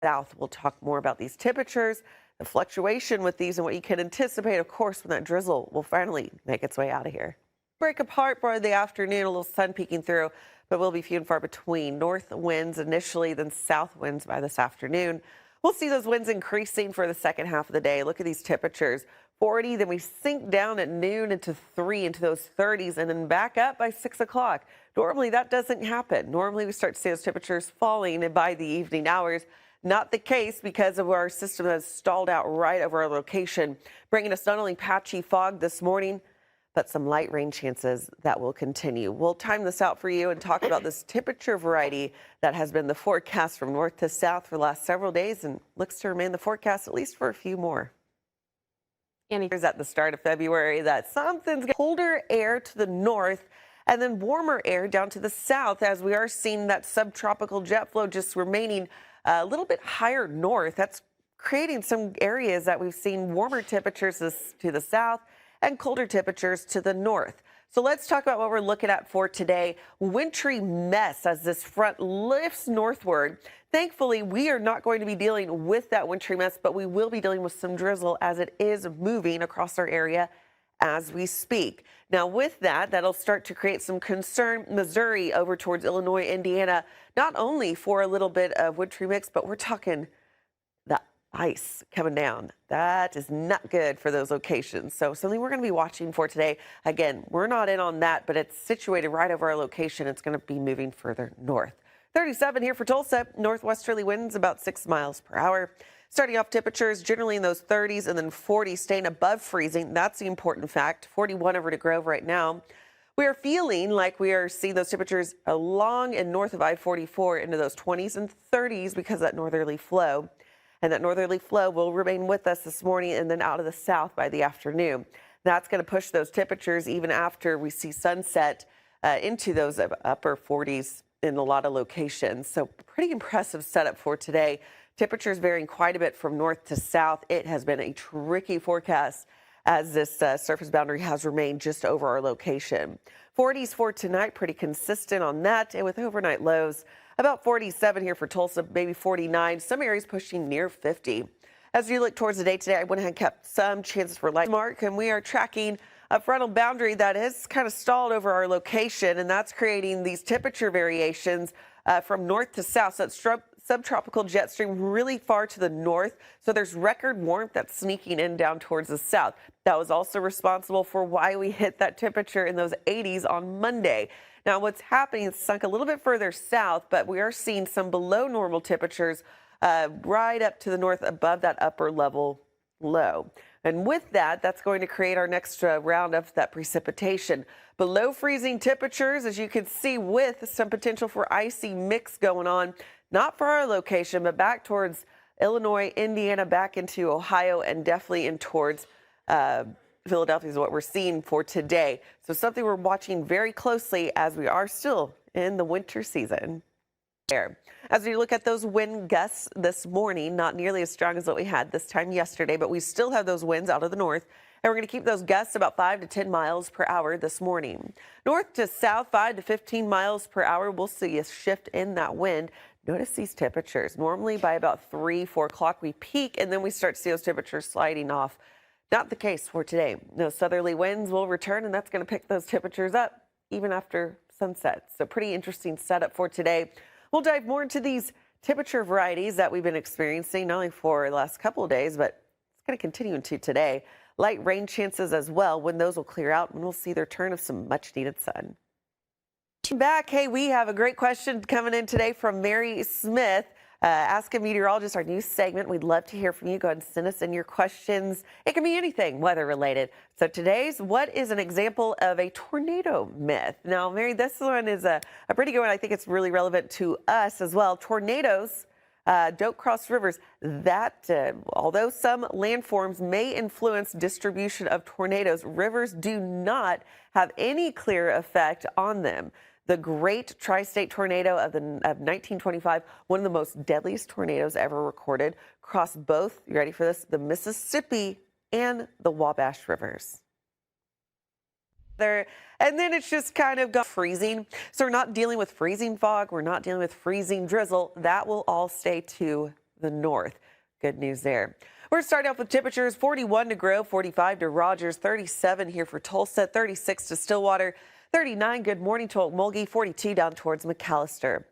South. We'll talk more about these temperatures, the fluctuation with these, and what you can anticipate, of course, when that drizzle will finally make its way out of here. Break apart for the afternoon, a little sun peeking through, but we'll be few and far between. North winds initially, then south winds by this afternoon. We'll see those winds increasing for the second half of the day. Look at these temperatures. 40, then we sink down at noon into 3 into those 30s and then back up by 6 o'clock. Normally that doesn't happen. Normally we start to see those temperatures falling by the evening hours. Not the case because of our system that's stalled out right over our location, bringing us not only patchy fog this morning, but some light rain chances that will continue. We'll time this out for you and talk about this temperature variety that has been the forecast from north to south for the last several days and looks to remain the forecast at least for a few more. Here's at the start of February that something's colder air to the north and then warmer air down to the south as we are seeing that subtropical jet flow just remaining a little bit higher north. That's creating some areas that we've seen warmer temperatures to the south and colder temperatures to the north. So let's talk about what we're looking at for today. Wintry mess as this front lifts northward. Thankfully, we are not going to be dealing with that wintry mess, but we will be dealing with some drizzle as it is moving across our area as we speak. Now with that, that'll start to create some concern. Missouri over towards Illinois, Indiana, not only for a little bit of wintry mix, but we're talking the ice coming down. That is not good for those locations. So something we're going to be watching for today. Again, we're not in on that, but it's situated right over our location. It's going to be moving further north. 37 here for Tulsa. Northwesterly winds about 6 miles per hour. Starting off temperatures generally in those 30s and then 40s, staying above freezing. That's the important fact. 41 over to Grove right now. We are feeling like we are seeing those temperatures along and north of I-44 into those 20s and 30s because of that northerly flow. And that northerly flow will remain with us this morning and then out of the south by the afternoon. That's going to push those temperatures even after we see sunset into those upper 40s in a lot of locations. So pretty impressive setup for today. Temperatures varying quite a bit from north to south. It has been a tricky forecast as this surface boundary has remained just over our location. 40s for tonight, pretty consistent on that, and with overnight lows about 47 here for Tulsa, maybe 49. Some areas pushing near 50. As we look towards the day today, I went ahead and kept some chances for light mark, and we are tracking a frontal boundary that has kind of stalled over our location, and that's creating these temperature variations from north to south. So that's subtropical jet stream really far to the north. So there's record warmth that's sneaking in down towards the south. That was also responsible for why we hit that temperature in those 80s on Monday. Now what's happening is sunk a little bit further south, but we are seeing some below normal temperatures right up to the north above that upper level low. And with that, that's going to create our next round of that precipitation. Below freezing temperatures, as you can see, with some potential for icy mix going on, not for our location, but back towards Illinois, Indiana, back into Ohio, and definitely in towards Philadelphia is what we're seeing for today. So something we're watching very closely as we are still in the winter season. As we look at those wind gusts this morning, not nearly as strong as what we had this time yesterday, but we still have those winds out of the north. And we're going to keep those gusts about 5 to 10 miles per hour this morning. North to south, 5 to 15 miles per hour. We'll see a shift in that wind. Notice these temperatures. Normally by about 3, 4 o'clock we peak, and then we start to see those temperatures sliding off. Not the case for today. Those southerly winds will return, and that's going to pick those temperatures up even after sunset. So pretty interesting setup for today. We'll dive more into these temperature varieties that we've been experiencing, not only for the last couple of days, but it's going to continue into today. Light rain chances as well, when those will clear out, and we'll see the return of some much needed sun. Back, hey, we have a great question coming in today from Mary Smith. Ask a Meteorologist, our new segment. We'd love to hear from you. Go ahead and send us in your questions. It can be anything weather related. So today's, what is an example of a tornado myth? Now, Mary, this one is a pretty good one. I think it's really relevant to us as well. Tornadoes don't cross rivers. Although some landforms may influence distribution of tornadoes, rivers do not have any clear effect on them. The Great Tri-State Tornado of 1925, one of the most deadliest tornadoes ever recorded, crossed both, you ready for this, the Mississippi and the Wabash rivers. And then it's just kind of got freezing. So we're not dealing with freezing fog. We're not dealing with freezing drizzle. That will all stay to the north. Good news there. We're starting off with temperatures 41 to Grove, 45 to Rogers, 37 here for Tulsa, 36 to Stillwater, 39 good morning to Okmulgee, 42 down towards McAllister.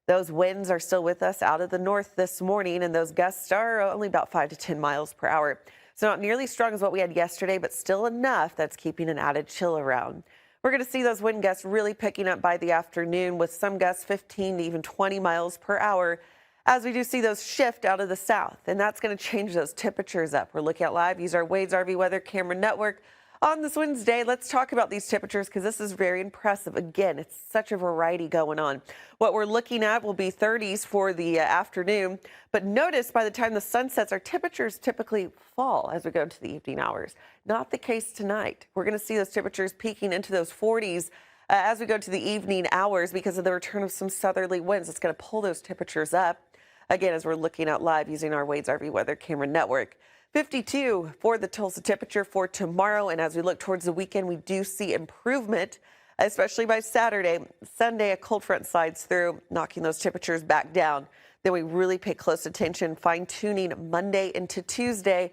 Those winds are still with us out of the north this morning, and those gusts are only about 5 to 10 miles per hour. So not nearly strong as what we had yesterday, but still enough that's keeping an added chill around. We're going to see those wind gusts really picking up by the afternoon, with some gusts 15 to even 20 miles per hour as we do see those shift out of the south. And that's going to change those temperatures up. We're looking at live. Use our Wade's RV Weather Camera Network on this Wednesday. Let's talk about these temperatures because this is very impressive. Again, it's such a variety going on. What we're looking at will be 30s for the afternoon. But notice by the time the sun sets, our temperatures typically fall as we go into the evening hours. Not the case tonight. We're going to see those temperatures peaking into those 40s as we go to the evening hours because of the return of some southerly winds. It's going to pull those temperatures up. Again, as we're looking out live using our Wade's RV Weather Camera Network. 52 for the Tulsa temperature for tomorrow. And as we look towards the weekend, we do see improvement, especially by Saturday. Sunday, a cold front slides through, knocking those temperatures back down. Then we really pay close attention, fine-tuning Monday into Tuesday.